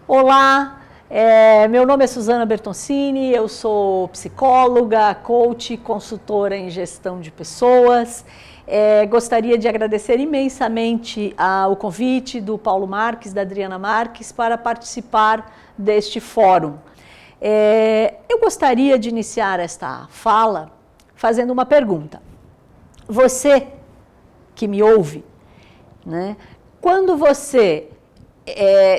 Olá, meu nome é Suzana Bertoncini, eu sou psicóloga, coach, consultora em gestão de pessoas. Gostaria de agradecer imensamente o convite do Paulo Marques, da Adriana Marques, para participar deste fórum. Eu gostaria de iniciar esta fala fazendo uma pergunta. Você que me ouve, né, quando você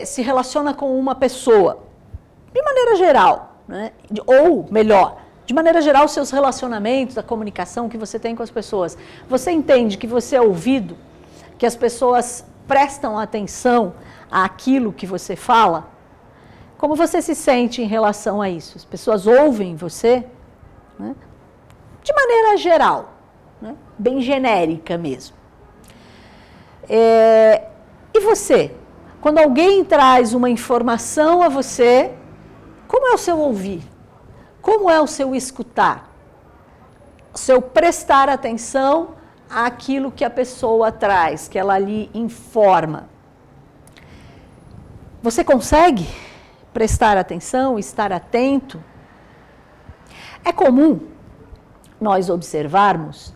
se relaciona com uma pessoa, de maneira geral, né, ou melhor, de maneira geral, os seus relacionamentos, a comunicação que você tem com as pessoas, você entende que você é ouvido, que as pessoas prestam atenção àquilo que você fala? Como você se sente em relação a isso? As pessoas ouvem você, né, de maneira geral, né, bem genérica mesmo. E você? Quando alguém traz uma informação a você, como é o seu ouvir? Como é o seu escutar? O seu prestar atenção àquilo que a pessoa traz, que ela lhe informa. Você consegue prestar atenção, estar atento? É comum nós observarmos,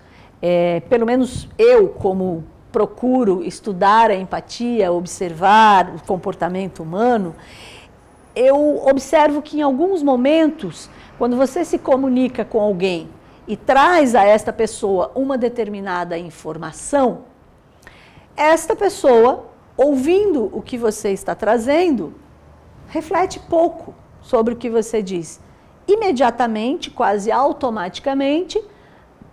pelo menos eu como procuro estudar a empatia, observar o comportamento humano, eu observo que em alguns momentos, quando você se comunica com alguém e traz a esta pessoa uma determinada informação, esta pessoa, ouvindo o que você está trazendo, reflete pouco sobre o que você diz. Imediatamente, quase automaticamente,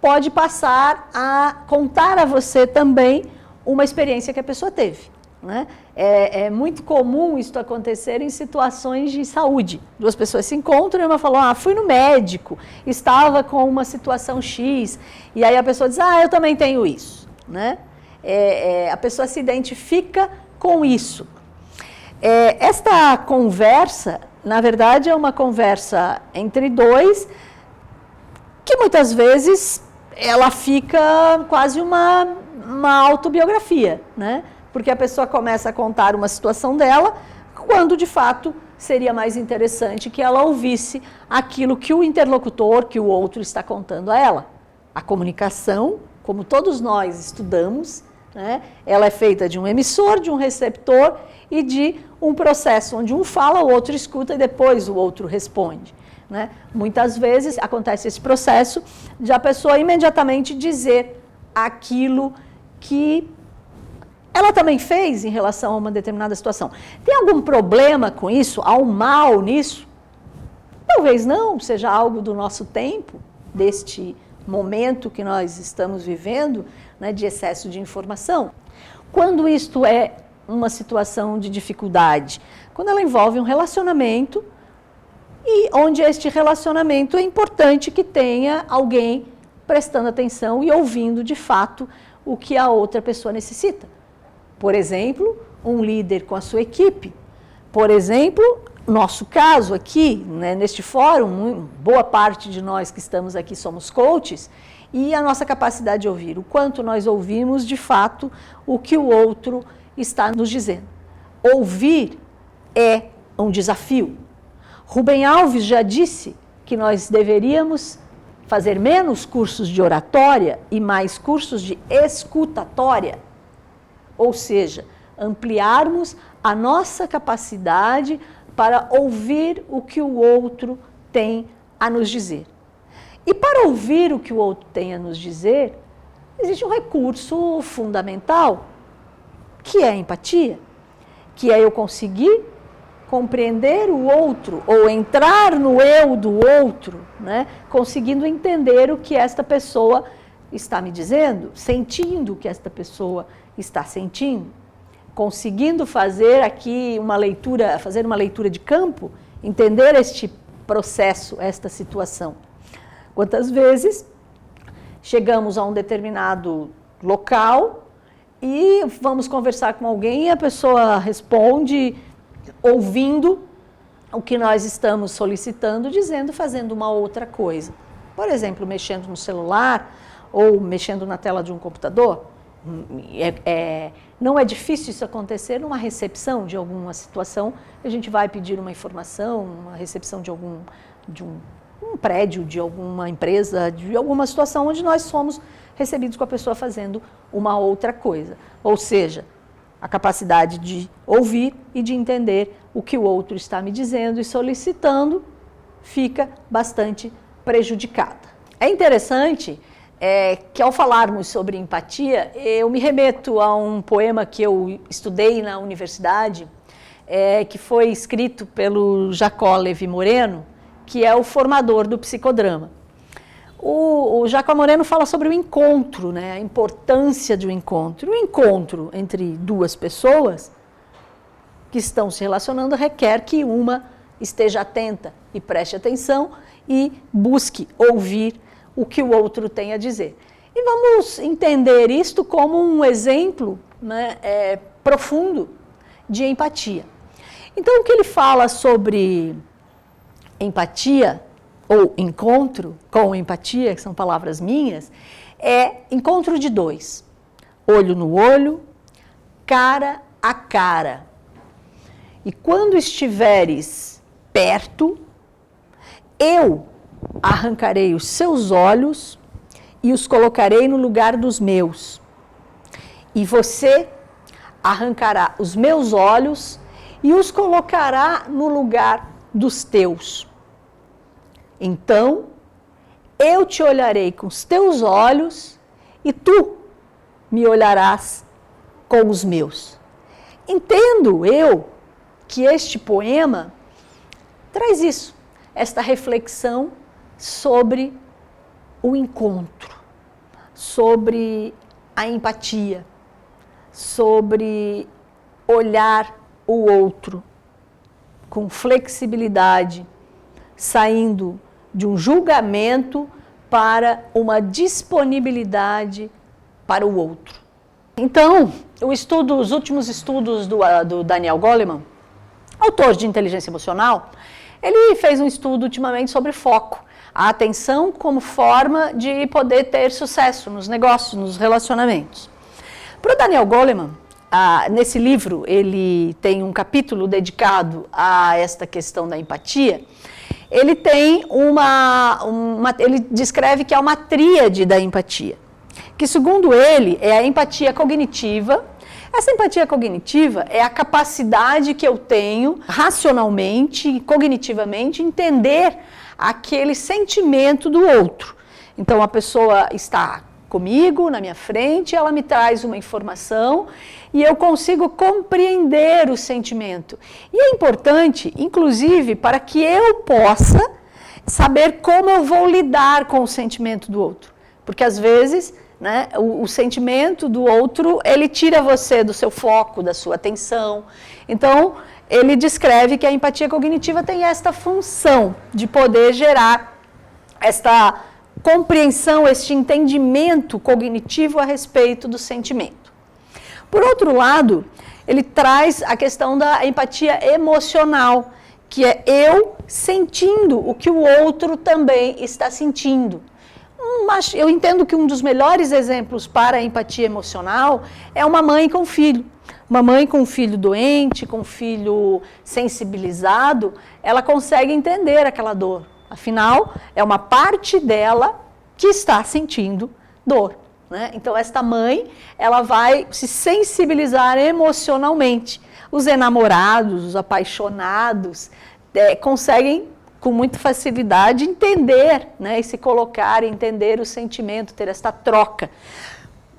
pode passar a contar a você também uma experiência que a pessoa teve, né? É muito comum isso acontecer em situações de saúde. Duas pessoas se encontram e uma fala, fui no médico, estava com uma situação X, e aí a pessoa diz, eu também tenho isso, né? A pessoa se identifica com isso. Esta conversa, na verdade, é uma conversa entre dois, que muitas vezes ela fica quase uma autobiografia, né? Porque a pessoa começa a contar uma situação dela, quando de fato seria mais interessante que ela ouvisse aquilo que o interlocutor, que o outro está contando a ela. A comunicação, como todos nós estudamos, né, ela é feita de um emissor, de um receptor e de um processo onde um fala, o outro escuta e depois o outro responde, né? Muitas vezes acontece esse processo de a pessoa imediatamente dizer aquilo que ela também fez em relação a uma determinada situação. Tem algum problema com isso? Há um mal nisso? Talvez não, seja algo do nosso tempo, deste momento que nós estamos vivendo, né, de excesso de informação. Quando isto é uma situação de dificuldade? Quando ela envolve um relacionamento e onde este relacionamento é importante que tenha alguém prestando atenção e ouvindo de fato o que a outra pessoa necessita. Por exemplo, um líder com a sua equipe. Por exemplo, nosso caso aqui, né, neste fórum, boa parte de nós que estamos aqui somos coaches, e a nossa capacidade de ouvir, o quanto nós ouvimos de fato o que o outro está nos dizendo. Ouvir é um desafio. Rubem Alves já disse que nós deveríamos fazer menos cursos de oratória e mais cursos de escutatória. Ou seja, ampliarmos a nossa capacidade para ouvir o que o outro tem a nos dizer. E para ouvir o que o outro tem a nos dizer, existe um recurso fundamental, que é a empatia, que é eu conseguir compreender o outro, ou entrar no eu do outro, né, conseguindo entender o que esta pessoa está me dizendo, sentindo o que esta pessoa está sentindo, conseguindo fazer aqui fazer uma leitura de campo, entender este processo, esta situação. Quantas vezes chegamos a um determinado local e vamos conversar com alguém e a pessoa responde ouvindo o que nós estamos solicitando, fazendo uma outra coisa. Por exemplo, mexendo no celular ou mexendo na tela de um computador. Não é difícil isso acontecer numa recepção de alguma situação. A gente vai pedir uma informação, uma recepção de um prédio, de alguma empresa, de alguma situação onde nós somos recebidos com a pessoa fazendo uma outra coisa. Ou seja, a capacidade de ouvir e de entender o que o outro está me dizendo e solicitando fica bastante prejudicada. É interessante que ao falarmos sobre empatia, eu me remeto a um poema que eu estudei na universidade, que foi escrito pelo Jacó Levi Moreno, que é o formador do psicodrama. O Jacó Moreno fala sobre o encontro, né, a importância de um encontro. O encontro entre duas pessoas que estão se relacionando requer que uma esteja atenta e preste atenção e busque ouvir o que o outro tem a dizer. E vamos entender isto como um exemplo, né, profundo de empatia. Então, o que ele fala sobre empatia, ou encontro com empatia, que são palavras minhas, é encontro de dois. Olho no olho, cara a cara. E quando estiveres perto, eu arrancarei os seus olhos e os colocarei no lugar dos meus. E você arrancará os meus olhos e os colocará no lugar dos teus. Então, eu te olharei com os teus olhos e tu me olharás com os meus. Entendo eu que este poema traz isso, esta reflexão sobre o encontro, sobre a empatia, sobre olhar o outro com flexibilidade, saindo de um julgamento para uma disponibilidade para o outro. Então, os últimos estudos do Daniel Goleman, autor de inteligência emocional, ele fez um estudo ultimamente sobre foco, a atenção como forma de poder ter sucesso nos negócios, nos relacionamentos. Para o Daniel Goleman, nesse livro, ele tem um capítulo dedicado a esta questão da empatia. Ele tem ele descreve que é uma tríade da empatia, que segundo ele é a empatia cognitiva. Essa empatia cognitiva é a capacidade que eu tenho racionalmente e cognitivamente entender aquele sentimento do outro. Então a pessoa está comigo, na minha frente, ela me traz uma informação e eu consigo compreender o sentimento. E é importante, inclusive, para que eu possa saber como eu vou lidar com o sentimento do outro. Porque, às vezes, né, o sentimento do outro, ele tira você do seu foco, da sua atenção. Então, ele descreve que a empatia cognitiva tem esta função de poder gerar esta compreensão, este entendimento cognitivo a respeito do sentimento. Por outro lado, ele traz a questão da empatia emocional, que é eu sentindo o que o outro também está sentindo. Mas eu entendo que um dos melhores exemplos para a empatia emocional é uma mãe com filho. Uma mãe com um filho doente, com um filho sensibilizado, ela consegue entender aquela dor. Afinal, é uma parte dela que está sentindo dor, né? Então, esta mãe, ela vai se sensibilizar emocionalmente. Os enamorados, os apaixonados, conseguem com muita facilidade entender, né? E se colocar, entender o sentimento, ter esta troca.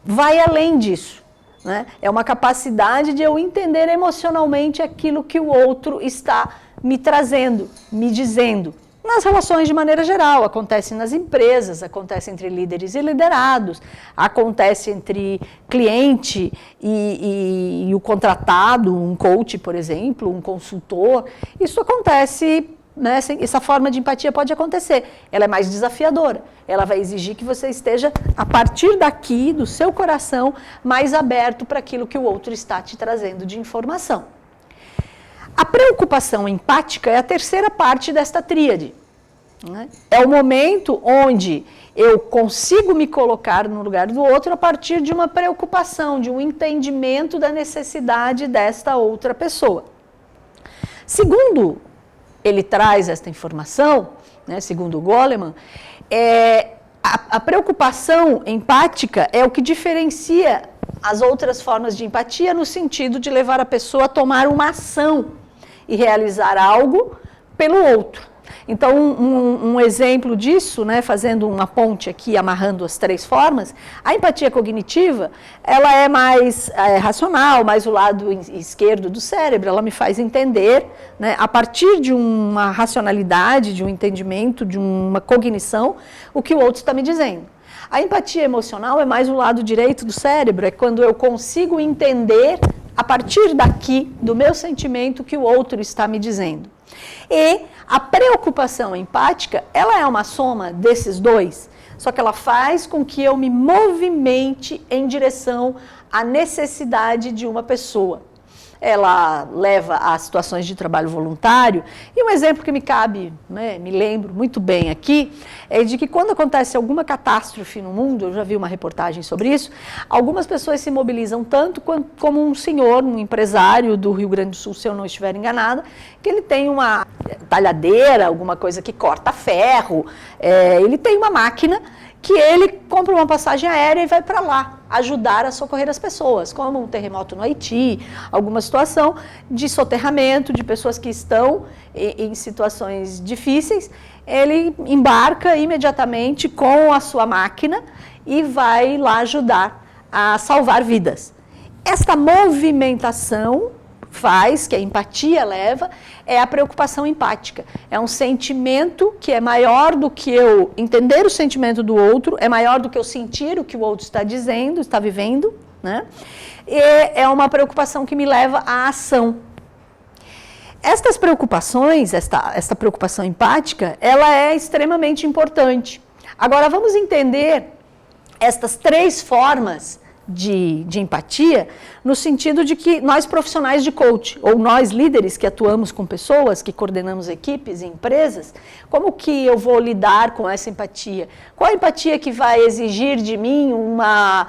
Vai além disso, né? É uma capacidade de eu entender emocionalmente aquilo que o outro está me trazendo, me dizendo. Nas relações de maneira geral, acontece nas empresas, acontece entre líderes e liderados, acontece entre cliente e o contratado, um coach, por exemplo, um consultor. Isso acontece, né, essa forma de empatia pode acontecer. Ela é mais desafiadora, ela vai exigir que você esteja, a partir daqui, do seu coração, mais aberto para aquilo que o outro está te trazendo de informação. A preocupação empática é a terceira parte desta tríade. né? É o momento onde eu consigo me colocar no lugar do outro a partir de uma preocupação, de um entendimento da necessidade desta outra pessoa. Segundo ele traz esta informação, né, segundo o Goleman, a preocupação empática é o que diferencia as outras formas de empatia no sentido de levar a pessoa a tomar uma ação e realizar algo pelo outro. Então, um exemplo disso, né, fazendo uma ponte aqui, amarrando as três formas, a empatia cognitiva, ela é mais racional, mais o lado esquerdo do cérebro, ela me faz entender, né, a partir de uma racionalidade, de um entendimento, de uma cognição, o que o outro está me dizendo. A empatia emocional é mais o lado direito do cérebro, é quando eu consigo entender, a partir daqui, do meu sentimento, o que o outro está me dizendo. E a preocupação empática, ela é uma soma desses dois, só que ela faz com que eu me movimente em direção à necessidade de uma pessoa. Ela leva a situações de trabalho voluntário, e um exemplo que me cabe, né, me lembro muito bem aqui, é de que quando acontece alguma catástrofe no mundo, eu já vi uma reportagem sobre isso, algumas pessoas se mobilizam tanto como um senhor, um empresário do Rio Grande do Sul, se eu não estiver enganada, que ele tem uma talhadeira, alguma coisa que corta ferro, ele tem uma máquina que ele compra uma passagem aérea e vai para lá ajudar a socorrer as pessoas, como um terremoto no Haiti, alguma situação de soterramento, de pessoas que estão em situações difíceis. Ele embarca imediatamente com a sua máquina e vai lá ajudar a salvar vidas. Esta movimentação faz, que a empatia leva, é a preocupação empática. É um sentimento que é maior do que eu entender o sentimento do outro, é maior do que eu sentir o que o outro está dizendo, está vivendo, né? E é uma preocupação que me leva à ação. Estas preocupações, esta preocupação empática, ela é extremamente importante. Agora, vamos entender estas três formas de empatia, no sentido de que nós profissionais de coach, ou nós líderes que atuamos com pessoas, que coordenamos equipes e empresas, como que eu vou lidar com essa empatia? Qual a empatia que vai exigir de mim uma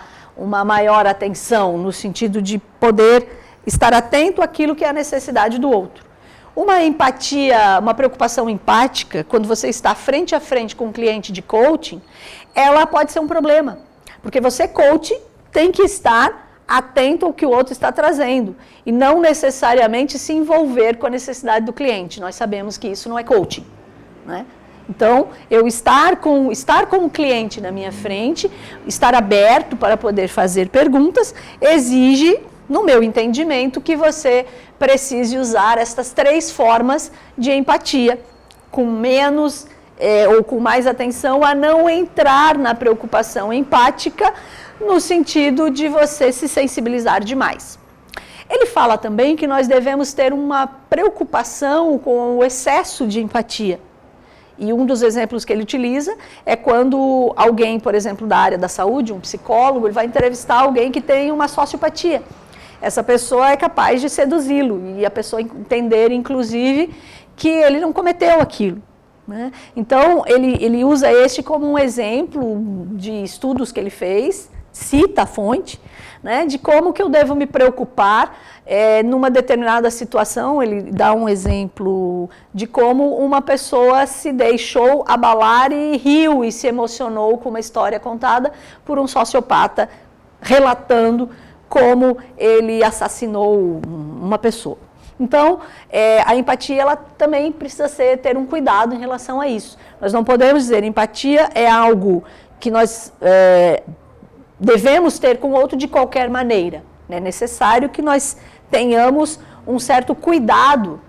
maior atenção, no sentido de poder estar atento àquilo que é a necessidade do outro? Uma empatia, uma preocupação empática, quando você está frente a frente com um cliente de coaching, ela pode ser um problema, porque você, coach, tem que estar atento ao que o outro está trazendo e não necessariamente se envolver com a necessidade do cliente. Nós sabemos que isso não é coaching, né? Então, eu estar com o cliente na minha frente, estar aberto para poder fazer perguntas, exige, no meu entendimento, que você precise usar estas três formas de empatia, com menos ou com mais atenção a não entrar na preocupação empática, no sentido de você se sensibilizar demais. Ele fala também que nós devemos ter uma preocupação com o excesso de empatia. E um dos exemplos que ele utiliza é quando alguém, por exemplo, da área da saúde, um psicólogo, ele vai entrevistar alguém que tem uma sociopatia. Essa pessoa é capaz de seduzi-lo e a pessoa entender, inclusive, que ele não cometeu aquilo, né? Então, ele usa este como um exemplo de estudos que ele fez, cita a fonte, né, de como que eu devo me preocupar numa determinada situação. Ele dá um exemplo de como uma pessoa se deixou abalar e riu e se emocionou com uma história contada por um sociopata relatando como ele assassinou uma pessoa. Então, a empatia ela também precisa ter um cuidado em relação a isso. Nós não podemos dizer empatia é algo que nós devemos ter com o outro de qualquer maneira. É necessário que nós tenhamos um certo cuidado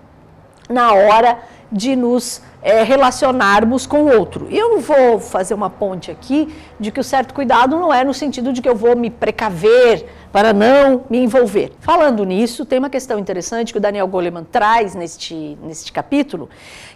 na hora de nos relacionarmos com o outro. E eu não vou fazer uma ponte aqui de que o certo cuidado não é no sentido de que eu vou me precaver, para não me envolver. Falando nisso, tem uma questão interessante que o Daniel Goleman traz neste capítulo,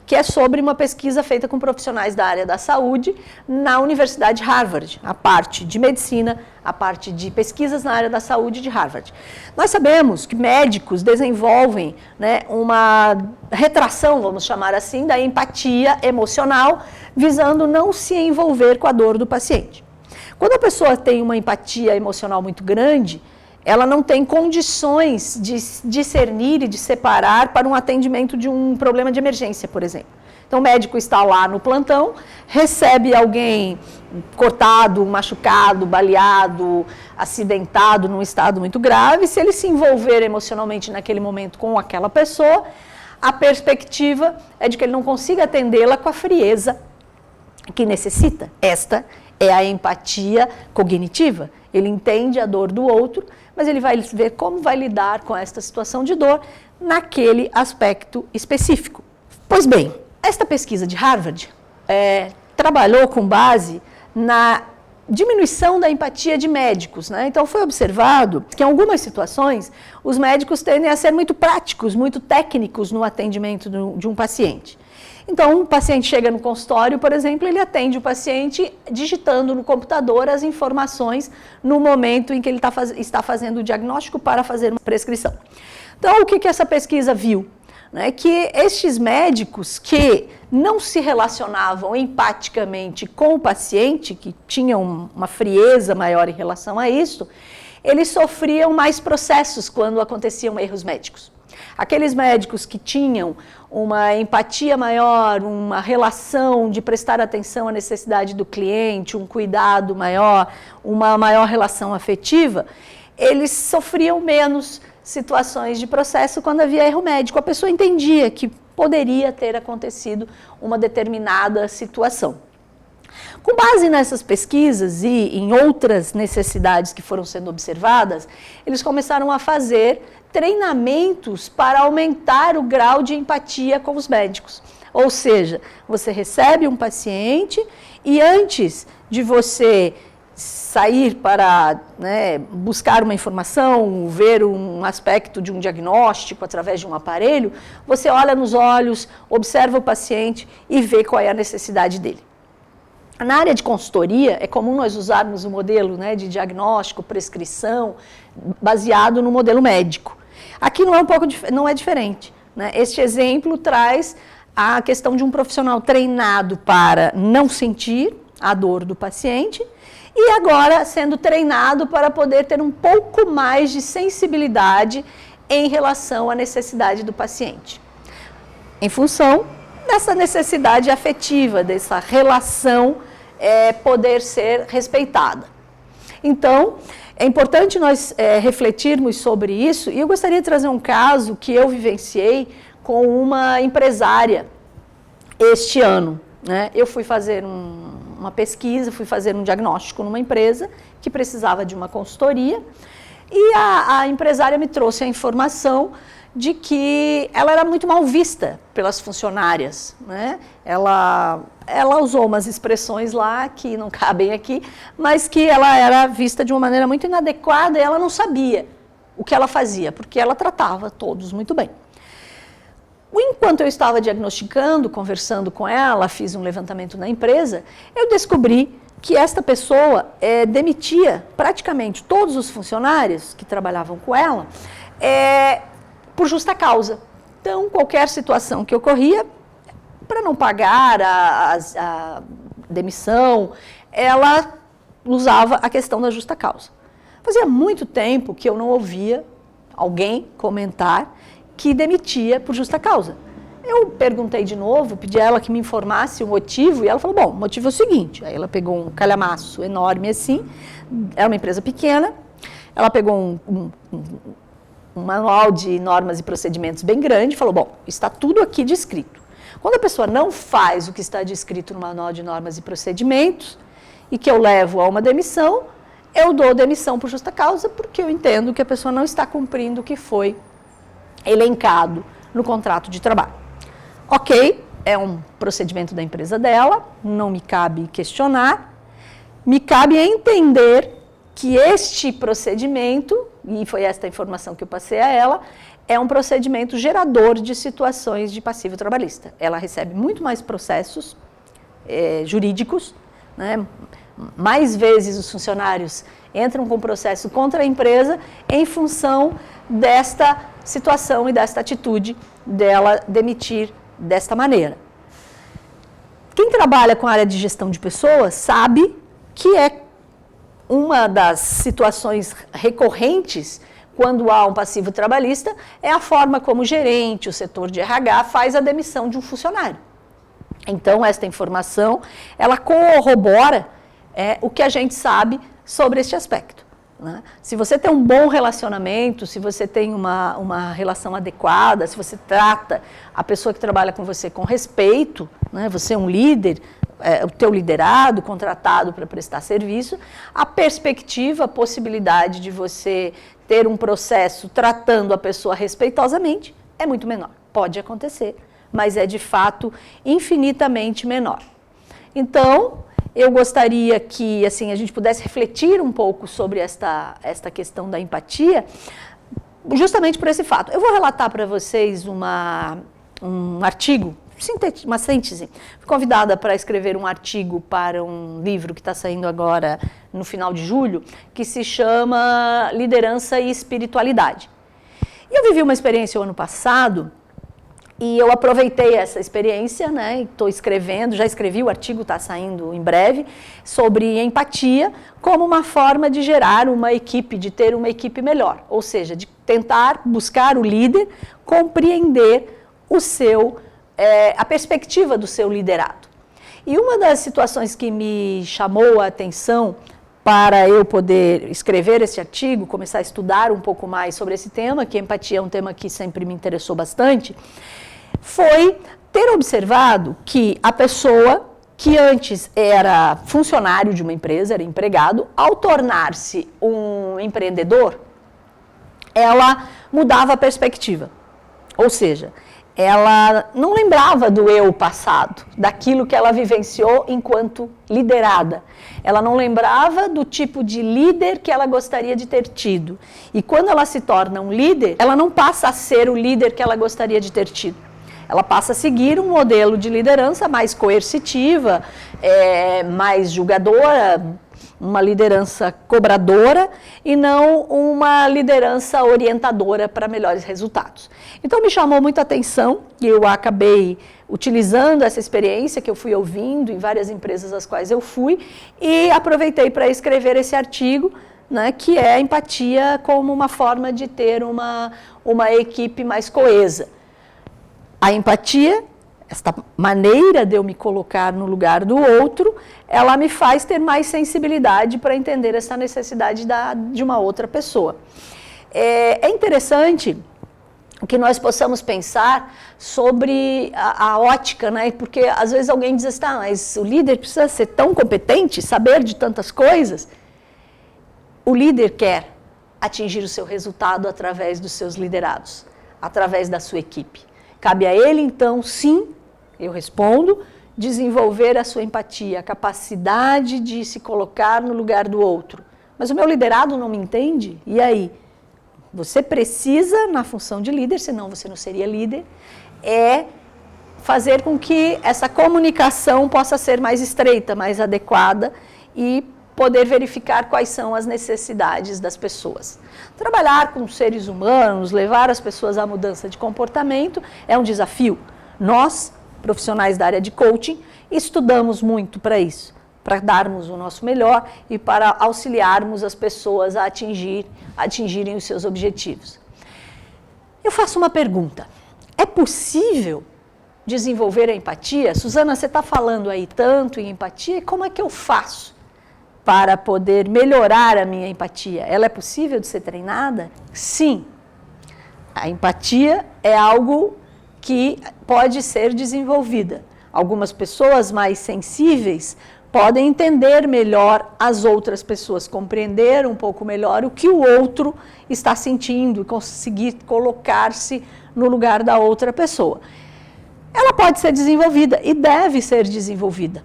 que é sobre uma pesquisa feita com profissionais da área da saúde na Universidade de Harvard, a parte de medicina, a parte de pesquisas na área da saúde de Harvard. Nós sabemos que médicos desenvolvem, né, uma retração, vamos chamar assim, da empatia emocional, visando não se envolver com a dor do paciente. Quando a pessoa tem uma empatia emocional muito grande, ela não tem condições de discernir e de separar para um atendimento de um problema de emergência, por exemplo. Então, o médico está lá no plantão, recebe alguém cortado, machucado, baleado, acidentado, num estado muito grave. Se ele se envolver emocionalmente naquele momento com aquela pessoa, a perspectiva é de que ele não consiga atendê-la com a frieza que necessita. Esta é a empatia cognitiva. Ele entende a dor do outro, mas ele vai ver como vai lidar com esta situação de dor naquele aspecto específico. Pois bem, esta pesquisa de Harvard trabalhou com base na diminuição da empatia de médicos, né? Então foi observado que em algumas situações os médicos tendem a ser muito práticos, muito técnicos no atendimento de um paciente. Então, um paciente chega no consultório, por exemplo, ele atende o paciente digitando no computador as informações no momento em que ele está fazendo o diagnóstico para fazer uma prescrição. Então, o que essa pesquisa viu? Que estes médicos que não se relacionavam empaticamente com o paciente, que tinham uma frieza maior em relação a isso, eles sofriam mais processos quando aconteciam erros médicos. Aqueles médicos que tinham uma empatia maior, uma relação de prestar atenção à necessidade do cliente, um cuidado maior, uma maior relação afetiva, eles sofriam menos situações de processo quando havia erro médico. A pessoa entendia que poderia ter acontecido uma determinada situação. Com base nessas pesquisas e em outras necessidades que foram sendo observadas, eles começaram a fazer treinamentos para aumentar o grau de empatia com os médicos. Ou seja, você recebe um paciente e antes de você sair para buscar uma informação, ver um aspecto de um diagnóstico através de um aparelho, você olha nos olhos, observa o paciente e vê qual é a necessidade dele. Na área de consultoria, é comum nós usarmos o modelo de diagnóstico, prescrição, baseado no modelo médico. Aqui não é diferente. Este exemplo traz a questão de um profissional treinado para não sentir a dor do paciente e agora sendo treinado para poder ter um pouco mais de sensibilidade em relação à necessidade do paciente. Em função dessa necessidade afetiva, dessa relação poder ser respeitada. Então, é importante nós refletirmos sobre isso, e eu gostaria de trazer um caso que eu vivenciei com uma empresária este ano. Eu fui fazer uma pesquisa, fui fazer um diagnóstico numa empresa que precisava de uma consultoria, e a empresária me trouxe a informação de que ela era muito mal vista pelas funcionárias. Ela usou umas expressões lá que não cabem aqui, mas que ela era vista de uma maneira muito inadequada e ela não sabia o que ela fazia, porque ela tratava todos muito bem. Enquanto eu estava diagnosticando, conversando com ela, fiz um levantamento na empresa, eu descobri que esta pessoa demitia praticamente todos os funcionários que trabalhavam com ela por justa causa. Então, qualquer situação que ocorria, para não pagar a demissão, ela usava a questão da justa causa. Fazia muito tempo que eu não ouvia alguém comentar que demitia por justa causa. Eu perguntei de novo, pedi a ela que me informasse o motivo, e ela falou, bom, o motivo é o seguinte. Aí ela pegou um calhamaço enorme assim, era uma empresa pequena, ela pegou um manual de normas e procedimentos bem grande e falou, bom, está tudo aqui descrito. Quando a pessoa não faz o que está descrito no manual de normas e procedimentos e que eu levo a uma demissão, eu dou demissão por justa causa porque eu entendo que a pessoa não está cumprindo o que foi elencado no contrato de trabalho. Ok, é um procedimento da empresa dela, não me cabe questionar, me cabe entender que este procedimento e foi esta informação que eu passei a ela, é um procedimento gerador de situações de passivo trabalhista. Ela recebe muito mais processos jurídicos, né? Mais vezes os funcionários entram com processo contra a empresa em função desta situação e desta atitude dela demitir desta maneira. Quem trabalha com a área de gestão de pessoas sabe que é uma das situações recorrentes quando há um passivo trabalhista, é a forma como o gerente, o setor de RH faz a demissão de um funcionário. Então, esta informação, ela corrobora o que a gente sabe sobre este aspecto, né? Se você tem um bom relacionamento, se você tem uma relação adequada, se você trata a pessoa que trabalha com você com respeito, né? Você é um líder, o teu liderado, contratado para prestar serviço, a perspectiva, a possibilidade de você ter um processo tratando a pessoa respeitosamente é muito menor. Pode acontecer, mas é de fato infinitamente menor. Então, eu gostaria que assim, a gente pudesse refletir um pouco sobre esta questão da empatia, justamente por esse fato. Eu vou relatar para vocês um artigo, uma síntese. Fui convidada para escrever um artigo para um livro que está saindo agora no final de julho, que se chama Liderança e Espiritualidade. E eu vivi uma experiência o ano passado, e eu aproveitei essa experiência, né, estou escrevendo, já escrevi, o artigo está saindo em breve, sobre empatia como uma forma de gerar uma equipe, de ter uma equipe melhor. Ou seja, de tentar buscar o líder, compreender a perspectiva do seu liderado. E uma das situações que me chamou a atenção para eu poder escrever esse artigo, começar a estudar um pouco mais sobre esse tema, que a empatia é um tema que sempre me interessou bastante, foi ter observado que a pessoa que antes era funcionário de uma empresa, era empregado, ao tornar-se um empreendedor, ela mudava a perspectiva. Ou seja, ela não lembrava do eu passado, daquilo que ela vivenciou enquanto liderada. Ela não lembrava do tipo de líder que ela gostaria de ter tido. E quando ela se torna um líder, ela não passa a ser o líder que ela gostaria de ter tido. Ela passa a seguir um modelo de liderança mais coercitiva, mais julgadora, uma liderança cobradora e não uma liderança orientadora para melhores resultados. Então me chamou muita atenção e eu acabei utilizando essa experiência que eu fui ouvindo em várias empresas às quais eu fui e aproveitei para escrever esse artigo, né, que é a empatia como uma forma de ter uma equipe mais coesa. A empatia, esta maneira de eu me colocar no lugar do outro, ela me faz ter mais sensibilidade para entender essa necessidade de uma outra pessoa. É interessante que nós possamos pensar sobre a ótica, né? Porque às vezes alguém diz assim, tá, mas o líder precisa ser tão competente, saber de tantas coisas. O líder quer atingir o seu resultado através dos seus liderados, através da sua equipe. Cabe a ele, então, sim, eu respondo, desenvolver a sua empatia, a capacidade de se colocar no lugar do outro. Mas o meu liderado não me entende? E aí? Você precisa, na função de líder, senão você não seria líder, fazer com que essa comunicação possa ser mais estreita, mais adequada e poder verificar quais são as necessidades das pessoas. Trabalhar com seres humanos, levar as pessoas à mudança de comportamento é um desafio. Nós, profissionais da área de coaching, estudamos muito para isso, para darmos o nosso melhor e para auxiliarmos as pessoas a atingirem os seus objetivos. Eu faço uma pergunta. É possível desenvolver a empatia? Suzana, você está falando aí tanto em empatia, como é que eu faço para poder melhorar a minha empatia? Ela é possível de ser treinada? Sim. A empatia é algo que pode ser desenvolvida. Algumas pessoas mais sensíveis podem entender melhor as outras pessoas, compreender um pouco melhor o que o outro está sentindo e conseguir colocar-se no lugar da outra pessoa. Ela pode ser desenvolvida e deve ser desenvolvida.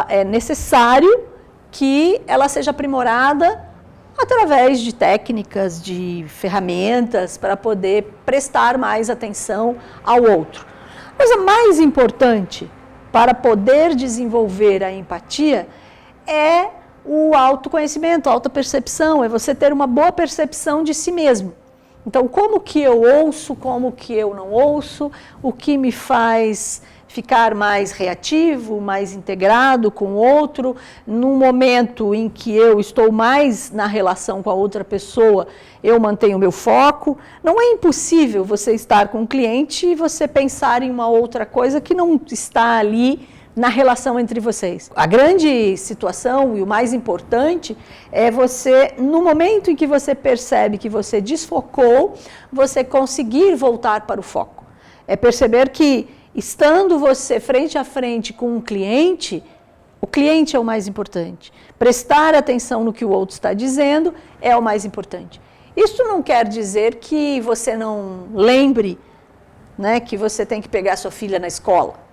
É necessário que ela seja aprimorada através de técnicas, de ferramentas para poder prestar mais atenção ao outro. A coisa mais importante para poder desenvolver a empatia é o autoconhecimento, a autopercepção, é você ter uma boa percepção de si mesmo. Então, como que eu ouço, como que eu não ouço, o que me faz ficar mais reativo, mais integrado com o outro, num momento em que eu estou mais na relação com a outra pessoa, eu mantenho o meu foco. Não é impossível você estar com um cliente e você pensar em uma outra coisa que não está ali na relação entre vocês. A grande situação e o mais importante é você, no momento em que você percebe que você desfocou, você conseguir voltar para o foco. É perceber que, estando você frente a frente com um cliente, o cliente é o mais importante. Prestar atenção no que o outro está dizendo é o mais importante. Isso não quer dizer que você não lembre, né, que você tem que pegar sua filha na escola.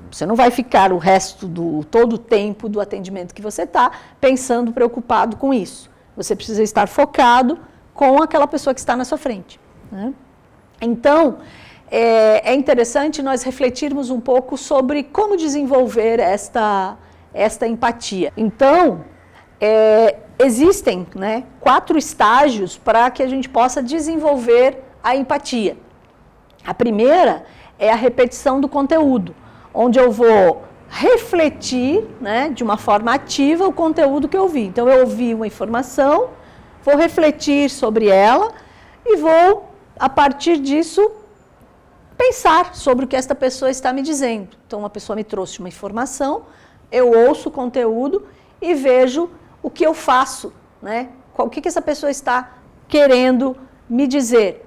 Você não vai ficar o resto todo o tempo do atendimento que você está pensando, preocupado com isso. Você precisa estar focado com aquela pessoa que está na sua frente, né? Então, é interessante nós refletirmos um pouco sobre como desenvolver esta empatia. Então, existem, né, 4 estágios para que a gente possa desenvolver a empatia. A primeira é a repetição do conteúdo, onde eu vou refletir, né, de uma forma ativa o conteúdo que eu ouvi. Então, eu ouvi uma informação, vou refletir sobre ela e vou, a partir disso, pensar sobre o que esta pessoa está me dizendo. Então, uma pessoa me trouxe uma informação, eu ouço o conteúdo e vejo o que eu faço, né? O que essa pessoa está querendo me dizer.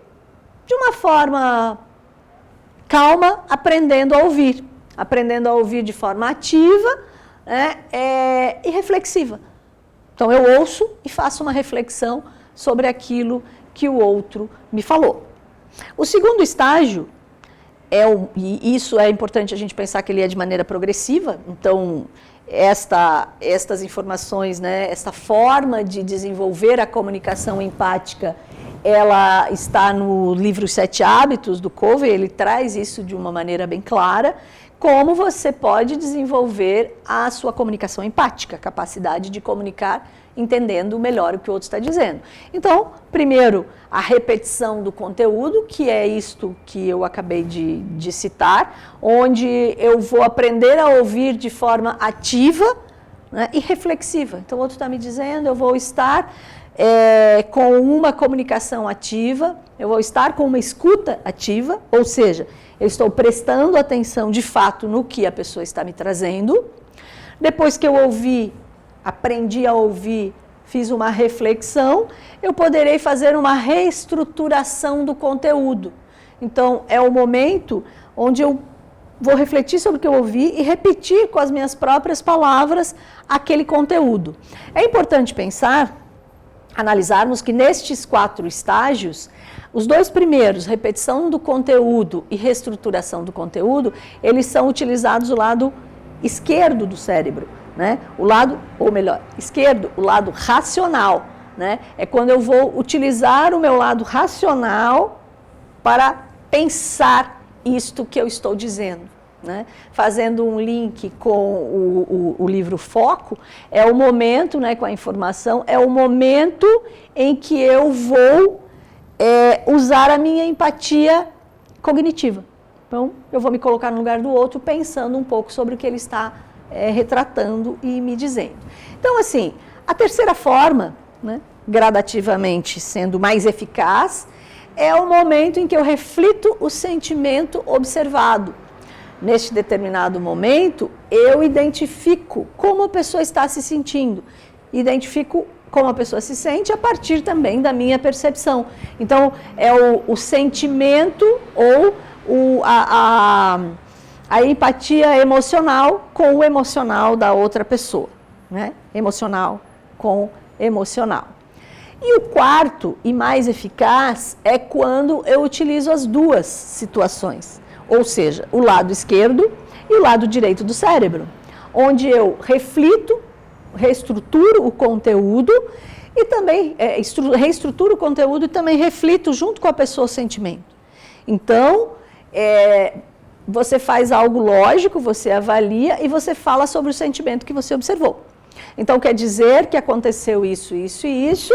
De uma forma calma, aprendendo a ouvir de forma ativa, né, e reflexiva. Então, eu ouço e faço uma reflexão sobre aquilo que o outro me falou. O segundo estágio, e isso é importante a gente pensar que ele é de maneira progressiva, então, estas informações, né, esta forma de desenvolver a comunicação empática, ela está no livro 7 Hábitos do Covey, ele traz isso de uma maneira bem clara, como você pode desenvolver a sua comunicação empática, a capacidade de comunicar entendendo melhor o que o outro está dizendo. Então, primeiro, a repetição do conteúdo, que é isto que eu acabei de citar, onde eu vou aprender a ouvir de forma ativa, né, e reflexiva. Então, o outro está me dizendo, eu vou estar com uma comunicação ativa, eu vou estar com uma escuta ativa, ou seja, eu estou prestando atenção de fato no que a pessoa está me trazendo. Depois que eu ouvi, aprendi a ouvir, fiz uma reflexão, eu poderei fazer uma reestruturação do conteúdo. Então, é o momento onde eu vou refletir sobre o que eu ouvi e repetir com as minhas próprias palavras aquele conteúdo. É importante pensar, analisarmos que nestes 4 estágios, os 2 primeiros, repetição do conteúdo e reestruturação do conteúdo, eles são utilizados do lado esquerdo do cérebro, né? O lado, ou melhor, esquerdo, o lado racional, né? É quando eu vou utilizar o meu lado racional para pensar isto que eu estou dizendo, né? Fazendo um link com o livro Foco, é o momento, né, com a informação, é o momento em que eu vou usar a minha empatia cognitiva. Então, eu vou me colocar no lugar do outro, pensando um pouco sobre o que ele está retratando e me dizendo. Então, assim, a terceira forma, né, gradativamente sendo mais eficaz, é o momento em que eu reflito o sentimento observado. Neste determinado momento, eu identifico como a pessoa está se sentindo, identifico como a pessoa se sente a partir também da minha percepção. Então, é o sentimento ou a empatia emocional com o emocional da outra pessoa, né? Emocional com emocional. E o quarto e mais eficaz é quando eu utilizo as 2 situações, ou seja, o lado esquerdo e o lado direito do cérebro, onde eu reflito, reestruturo o conteúdo E também reestruturo o conteúdo e também reflito junto com a pessoa o sentimento. Então, você faz algo lógico, você avalia e você fala sobre o sentimento que você observou. Então, quer dizer que aconteceu isso, isso e isso,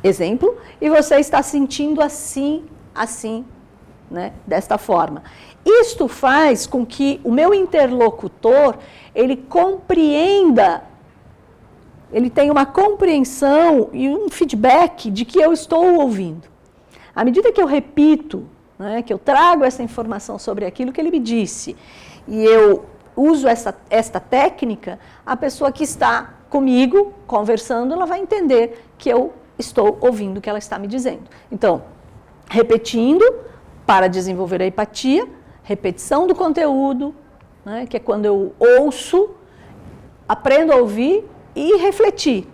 exemplo, e você está sentindo assim, assim, né, desta forma. Isto faz com que o meu interlocutor, ele compreenda, ele tenha uma compreensão e um feedback de que eu estou ouvindo. À medida que eu repito, né, que eu trago essa informação sobre aquilo que ele me disse, e eu uso esta técnica, a pessoa que está comigo, conversando, ela vai entender que eu estou ouvindo o que ela está me dizendo. Então, repetindo para desenvolver a empatia, repetição do conteúdo, né, que é quando eu ouço, aprendo a ouvir e refletir.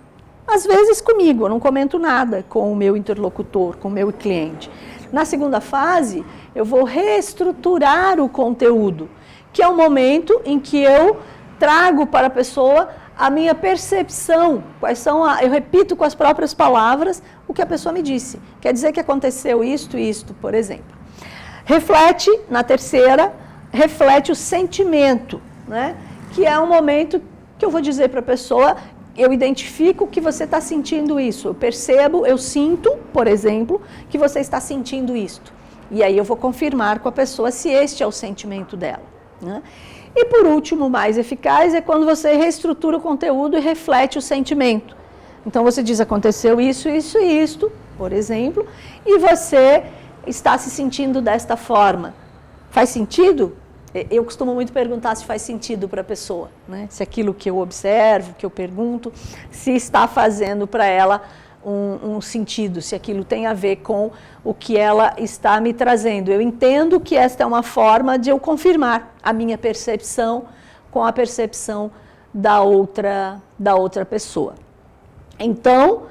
Às vezes comigo, eu não comento nada com o meu interlocutor, com o meu cliente. Na segunda fase, eu vou reestruturar o conteúdo, que é o momento em que eu trago para a pessoa a minha percepção, eu repito com as próprias palavras o que a pessoa me disse. Quer dizer que aconteceu isto e isto, por exemplo. Reflete, na terceira, reflete o sentimento, né? Que é um momento que eu vou dizer para a pessoa, eu identifico que você está sentindo isso, eu percebo, eu sinto, por exemplo, que você está sentindo isto. E aí eu vou confirmar com a pessoa se este é o sentimento dela, né? E por último, mais eficaz, é quando você reestrutura o conteúdo e reflete o sentimento. Então você diz, aconteceu isso, isso e isto, por exemplo, e você está se sentindo desta forma. Faz sentido? Eu costumo muito perguntar se faz sentido para a pessoa, né? Se aquilo que eu observo, que eu pergunto, se está fazendo para ela um sentido, se aquilo tem a ver com o que ela está me trazendo. Eu entendo que esta é uma forma de eu confirmar a minha percepção com a percepção da outra pessoa. Então,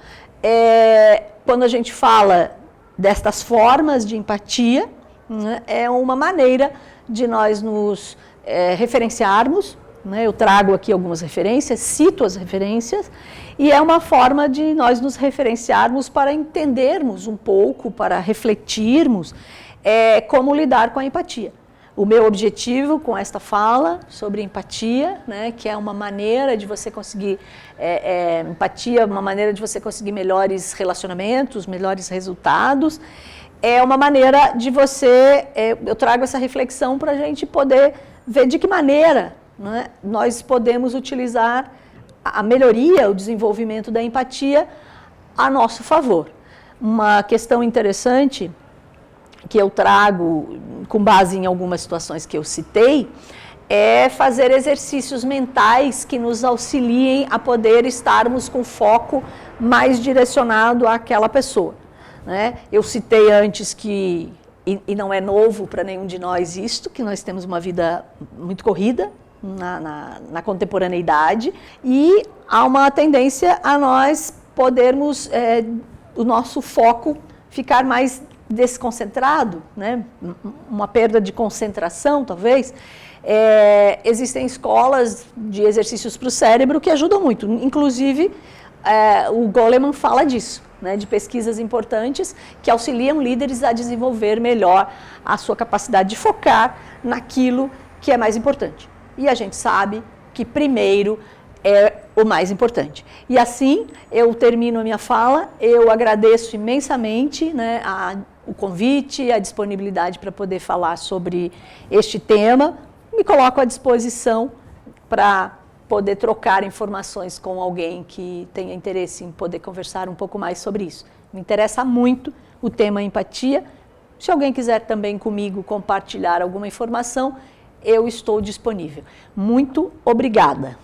quando a gente fala destas formas de empatia, né, é uma maneira de nós nos referenciarmos, né? Eu trago aqui algumas referências, cito as referências, e é uma forma de nós nos referenciarmos para entendermos um pouco, para refletirmos como lidar com a empatia. O meu objetivo com esta fala sobre empatia, né, que é uma maneira de você conseguir, empatia, uma maneira de você conseguir melhores relacionamentos, melhores resultados, é uma maneira de você, eu trago essa reflexão para a gente poder ver de que maneira, né, nós podemos utilizar a melhoria, o desenvolvimento da empatia a nosso favor. Uma questão interessante que eu trago com base em algumas situações que eu citei, é fazer exercícios mentais que nos auxiliem a poder estarmos com foco mais direcionado àquela pessoa, né? Eu citei antes que, e não é novo para nenhum de nós isto, que nós temos uma vida muito corrida na contemporaneidade e há uma tendência a nós podermos, o nosso foco ficar mais desconcentrado, né? Uma perda de concentração, talvez. Existem escolas de exercícios para o cérebro que ajudam muito. Inclusive, o Goleman fala disso, né? De pesquisas importantes que auxiliam líderes a desenvolver melhor a sua capacidade de focar naquilo que é mais importante. E a gente sabe que primeiro é o mais importante. E assim, eu termino a minha fala, eu agradeço imensamente, né, o convite, a disponibilidade para poder falar sobre este tema, me coloco à disposição para poder trocar informações com alguém que tenha interesse em poder conversar um pouco mais sobre isso. Me interessa muito o tema empatia. Se alguém quiser também comigo compartilhar alguma informação, eu estou disponível. Muito obrigada.